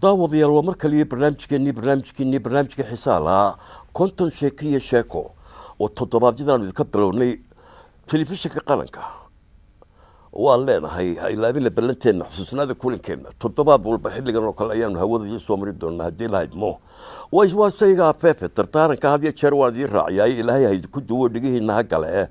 daawadayaal waa mar kaliya barnaamijka xisaalaha konton sheekiyo sheeko oo toddobaadyadaan idinka bilownay telefishinka qaranka waan leenahay ha ilaabina ballanteena xusuusnaada kulankeena toddobaad walba xilligan oo kale ayaanu hawada iyo soo mari doonaa haddii lahayd mo waa shayga afeefe tartaaranka had iyo jeer waan idiin raaciyay ilaahay ha idinku duwo dhigihiina ha gale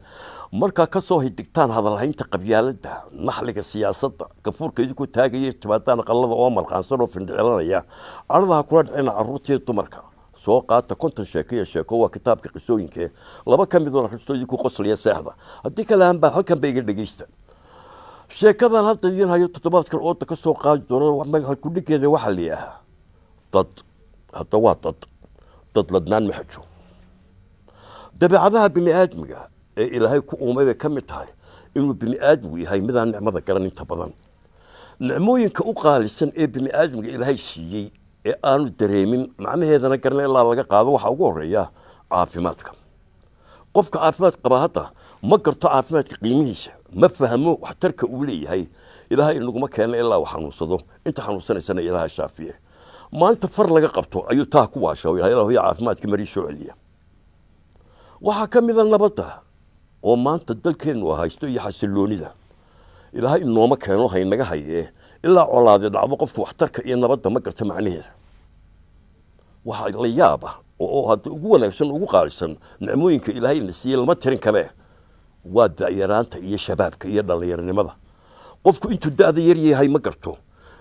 markaa ka soo hidigtaan hadalhaynta qabyaaladda naxliga siyaasadda gafuurka idinku taagaya timaadaan qallada oo marqaansan oo findhicilanaya aradaha kula dhicina carruurtiiyo dumarka soo qaata konton sheekiyo sheeko waa kitaabka qisooyinka laba ka mid oo akhristo idinku qoslaya seexda haddii kale hanbaa halkan ba iga dhegeysta sheekadan hadda idiin hayo toddobaadkan ooda ka soo qaadi doono halkudhigeeda waxaa layahaa dad hadda waa dad ladnaan ma xajo dabeecadaha bini aadmiga ee ilaahay ku uumay bay ka mid tahay inuu bini aadmigu yahay midaan nicmada garan inta badan nicmooyinka u qaalisan ee bini aadmiga ilaahay siiyey ee aanu dareemin macnaheedana garan ilaa laga qaado waxaa ugu horeeya caafimaadka qofka caafimaad qaba hadda ma garto caafimaadka qiimihiisa ma fahmo waxtarka uu leeyahay ilaahay inaguma keena ilaa uu xanuunsado inta xanuunsanaysana ilaaha shaafiye maalinta far laga qabto ayuu taa ku waasha ilaahay caafimaadka marii soo celiya waxaa ka mid a nabadda oo maanta dalkeennu haysto iyo xasiloonida ilaahay inooma keeno haynaga hayee ilaa colaade dhacdo qofka waxtarka iyo nabadda ma garta macnaheeda waxaa la yaaba oo hadda ugu wanaagsan ugu qaalisan nicmooyinka ilaahay na siiyey lama tirin kale waa da'yaraanta iyo shabaabka iyo dhallinyaronimada qofku intuu da'da yar yahay ma garto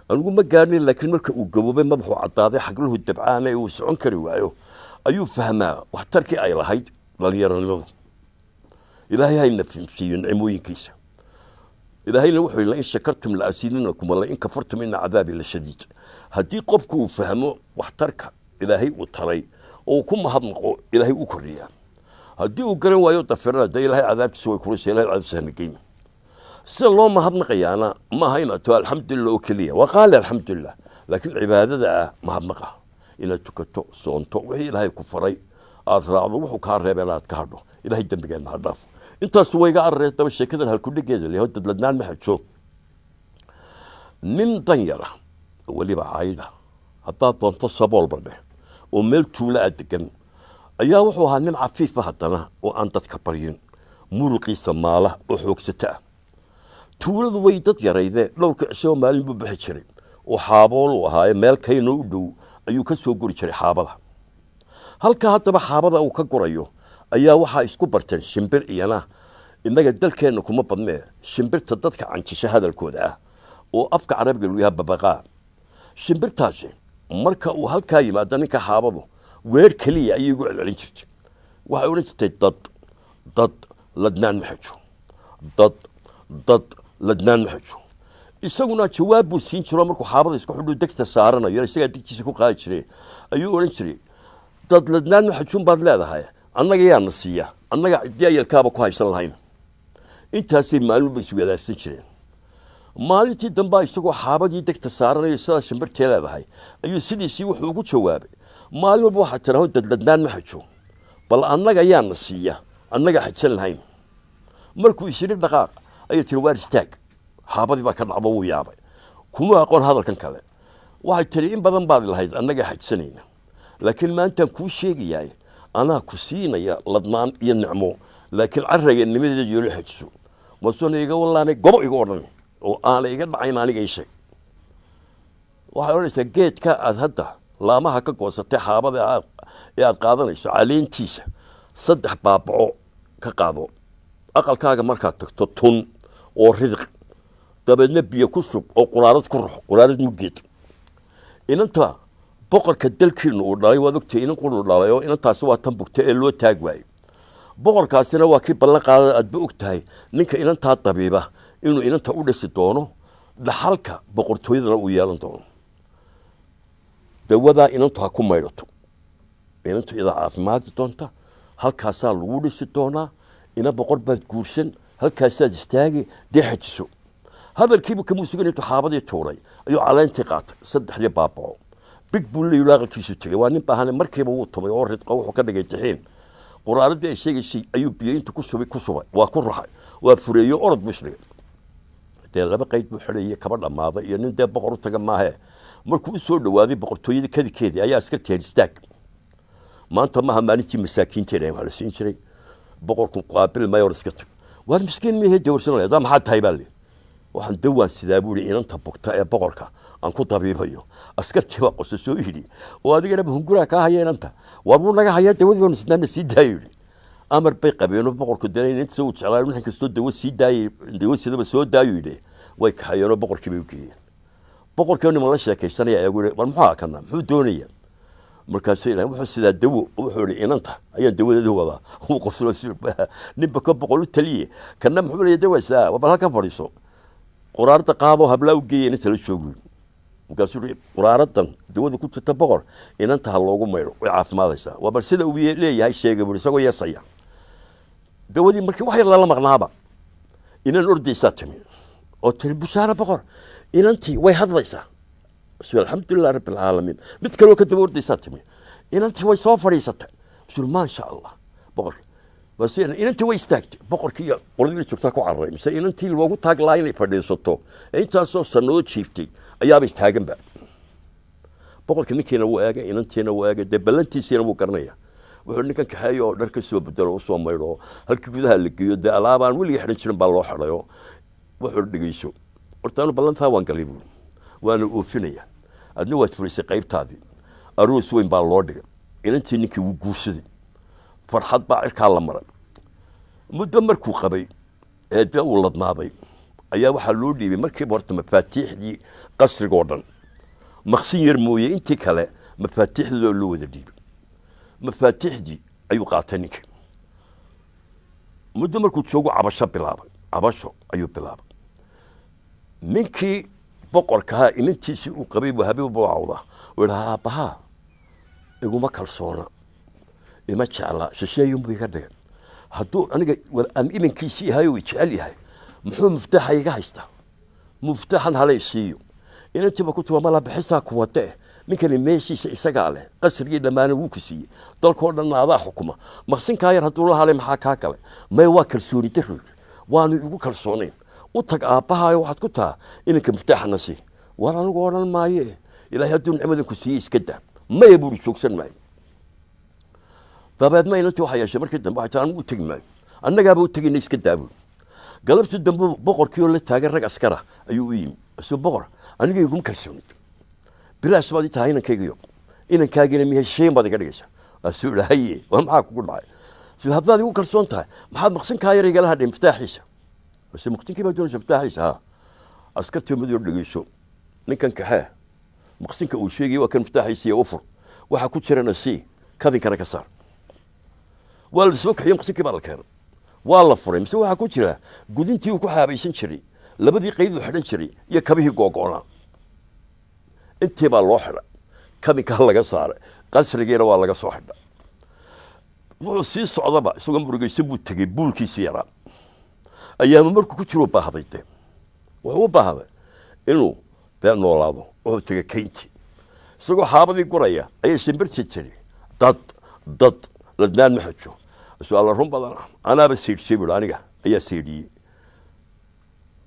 anigu ma gaarnin laakiin marka uu gaboobay madaxuu caddaaday xagluhu dabcaana ee uu socon kari waayo ayuu fahmaa waxtarkii ay lahayd dhallinyaronimadu ilaahay hayna fahmsiiyo nicmooyinkiisa ilaahayna wuxuu yidhi in shakartum la asiidinakum wala in kafartum ina cadaabi la shadiid haddii qofku uu fahmo waxtarka ilaahay uu taray oo ku mahadnaqo ilaahay u kordhiyaa haddii uu garan waayo dafirana dee ilaahay cadaabtiisa way kulaysa ilahay cadaabtiisa hana geyna sida loo mahadnaqayaana ma aha inaad to alxamdulilah oo keliya waa qaali alxamdulilah laakiin cibaadada ah mahadnaqa inaad tukato soonto wixii ilaahay ku faray aad raacdo wuxuu kaa reebeen aad ka hadho ilaahay dembigeenna ha dhaafo intaas wayga arrees daba sheekadan halkudhigeeda leeyahay dad ladnaan ma xajo nin danyara weliba caydha haddaad doonto sabool badhe oo meel tuula aad degan ayaa wuxuu ahaa nin cafiifa haddana oo aan dadka baryin muruqiisa maala oo xoogsata ah tuuladu way dad yarayde dhowrka cisho maalin buu bixi jiray oo xaabool uu ahaaye meel kaynoo u dhow ayuu ka soo guri jiray xaabada halkaa haddaba xaabada uu ka gurayo ayaa waxaa isku barteen shimbir iyana innaga dalkeenna kuma badnee shimbirta dadka canjisha hadalkooda ah oo afka carabiga lagu yahaa babaqaa shimbirtaasi marka uu halkaa yimaado ninka xaabadu weer keliya ayay ugu celcelin jirtay waxay odhan jirtay dad ladnaan ma xajo dad ladnaan ma xajo isaguna jawaab buu siin jiro markuu xaabada isku xudhu degta saaranayo isagaa degtiisa ku qaadi jiray ayuu odhan jiray dad ladnaan ma xajuun baad leedahay annaga yaana siiya annaga ciddii ayalkaaba ku haysan lahayn intaasay maalinba iswadaarsan jireen maalintii dambaa isagoo xaabadii degta saaranayo sidaa shimbirtee leedahay ayuu sidiisii wuxuu ugu jawaabay maalin walba waxaa tiraho dad ladnaan ma xajo bal annaga yaana siiya annaga xajsan lahayn markuu isiri dhaqaaq ayay tiri waar istaag xaabadii baa ka dhacdo wuu yaabay kuma aqoon hadalkan kale waxay tiri in badan baad lahayd annaga xajsanayna laakiin maantaan kuu sheegayaay anaa ku siinaya ladnaan iyo nicmo laakiin carraga nimadeeda yoolo xajiso masuuna iga wallaanay gobo iga odhan oo aana iga dhacayn aniga ii sheeg waxay odhanaysaa geedka aad hadda laamaha ka goosatay xaabada ee aad qaadanayso caleentiisa 3 baabaco ka qaado aqalkaaga markaad tagto tun oo ridiq dabeedna biyo ku sug oo quraarad ku ruux quraarad mugeed inanta boqorka dalkiinu uu dhalay waad ogtay inan quru dhalay oo inantaasi waa tan bugta ee loo taag waayey boqorkaasina waa kii ballan qaaday aad ba ogtahay ninka inantaa dabiiba inuu inanta u dhisi doono dhaxalka boqortooyadana uu yeelan doono dawadaa inantu ha ku maydhato inantu idaa caafimaadi doonta halkaasaa lagu dhisi doonaa ina boqor baad guursan halkaasaad istaagi dee xajiso hadalkiiba kamuu sugan intuu xaabadii tuuray ayuu caleentii qaatay 3 baabaco big buu leeyahay aqalkiisu tagay waa nin baahan markiiba uu tumay oo ridqa wuxuu ka dhigay tixiin quraaradii ay sheegaysay ayuu biyo inta ku subay waa ku raxay waa fureeyo orod bishliga dee laba qayd buu xidhay kaba dhamaaday iyo nin dee boqor u taga maahe markuu soo dhawaaday boqortooyada kadikeedii ayaa askartii istaag maanta ma hamaanintii masaakiinteena waa la siin jiray boqorku qaabil mayor iska tag waan miskiin mehe dawrsanaya da maxaa tahay baa waxaan dawaan sidaa buuri inanta bogta ee boqorka aan ku dabiibayo askartii waa qoso soo yidhi oo adigana hungura ka hayeenanta warbuu naga hayaa dawadii waan isnaana sii daayay amar bay qabeen boqorku dareyn inta soo jeclaa in kasto dawo sii daayay dawo sidaba soo daayo yidhi way ka hayeen boqorkii bay u geeyeen boqorkii ma la sheekaysanaya ayagu war maxaa kana muxuu doonaya markaas ilaa wuxuu sidaa dawo wuxuu yidhi inanta ayaa dawadeedu wada uu qoslo ninba ka boqol u taliye kana muxuu leeyahay dawasa wabal halkan fadhiiso quraarta qaado habla u geeyeen inta la joogo markaas uu quraaradan dawada ku jirta boqor inanta loogu mayro way caafimaadaysaa wabal sida uu leeyahay sheegay buu isagoo yeesaya dawadii markii wax yar la maqnaaba inan ordaysaa timi oo tiri bushaara boqor inantii way hadlaysaa alxamdulilah rabbil caalamiin mid kaloo ka daba ordaysaa timi inantii way soo fadhiisatay maasha allah boqor bas inantii way istaagtay boqorkii qoladii joogtaa ku cararay mise inantii loogu taaglaa inay fadhiisato intaasoo sanado jiiftay ayaaba istaaganba boqorkii ninkiina wuu eegay inantiina wuu eegay dee ballantiisiina wuu garanaya wuxuu ninkan kaxeeyo oo dhar ka soo bedelo usoo maydho halkii gudaha la geeyo dee alaabaan weligii xidhan jirin baa loo xidhayo wuxuu dhegeyso horta anu ballantaa waan galay buuri waana oofinaya adna waad fulisay qaybtaadii aroos weyn baa loo dhigay inantii ninkii wuu guursaday farxad baa cirkaa la maray muddo markuu qabay ee dee uu ladnaaday ayaa waxaa loo dhiibay markiiba horta mafaatiixdii qasrigoo dhan maqsin yar mooye intii kale mafaatiixdoo loo wada dhiibay mafaatiixdii ayuu qaatay ninkii muddo markuu joogo cabasho ayuu bilaabay ninkii boqorkaha inantiisii uu qabay buu habeen bawcawda uu yidhaha aabbahaa iguma kalsoona ima jecla shisheeyunbuu iga dhigay hadduu aniga aan imankiisii yahay oo jecel yahay muxuu miftaaxa iga haystaa miftaaxan halay siiyo inantiiba ku tuwa mala bixisaa ku wade ninkani meeshiisa isagaa leh qasrigii dhammaana wuu ku siiyey dalkoo dhanna adaa xukuma maqsinkaa yar hadduu la halay maxaa kaa kale may waa kalsooni darro waanu igu kalsoonayn u tag aabbahayo waxaad ku taha inanka miftaaxana sii war anigu odhan maaye ilaahay hadduu nicmadan ku siiyey iska daa maya buuri joogsan maayo dabeedna inantii waxaa yeeshay markii dambe waxay tahay anigu u tegi maayo annagaaba u tegayna iska daa buuri galabtii dambe boqorkii oo la taagan rag askara ayuu u yimi isuu boqor aniga iguma kalsoonid bilaash baad i tahay inankaygiyo inankaagina miya shayn baad iga dhigaysaa asuu dhahaye war maxaa kugu dhacay suu haddaad igu kalsoon tahay maxaad maqsinkaa yar igala hadhay miftaaxiisa base maqsinkii baa doonaysa miftaaxiisa ha askartii madoo dhegeyso ninkan kaxee maqsinka uu sheegay waa kan miftaaxiisiiya u fur waxaa ku jirana sii kadinkana ka saar waa la soo kaxiyey maqsinkii baa la keenay waa la furay mise waxaa ku jira gudintii uu ku xaabaysan jiray labadii qayd uu xidhan jiray iyo kabihii googo'naa intii baa loo xidhay kadinkaa laga saaray qasrigiina waa laga soo xidhay wuxuu sii socdaba isagoo murugaysan buu tegey buulkiisii yaraa ayaama markuu ku jiro baahday dee wuxuu u baahday inuu been noolaado wuxuu tegey kayntii isagoo xaabadii guraya ayaa shimbirti jiri dad ladnaan ma xajo su-aala run badan anaaba siidhshay buui aniga ayaa siidhiyey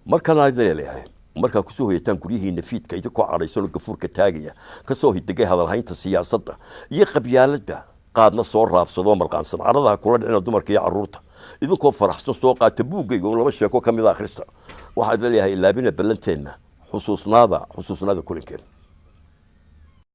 markana idin leeyahay markaa kusoo hoyataan guryihiina fiidka idinkoo cadhaysanoo gafuurka taagaya kasoo hidegay hadalhaynta siyaasadda iyo qabyaaladda qaadna soo raabsadoo marqaansan cadhadaha kula dhicina dumarka iyo carruurta idinkoo faraxsan soo qaata buuggayga oo laba sheeko ka mid a akhrista waxaa idin leeyahay ilaabina ballanteenna xusuusnaada kulinkeen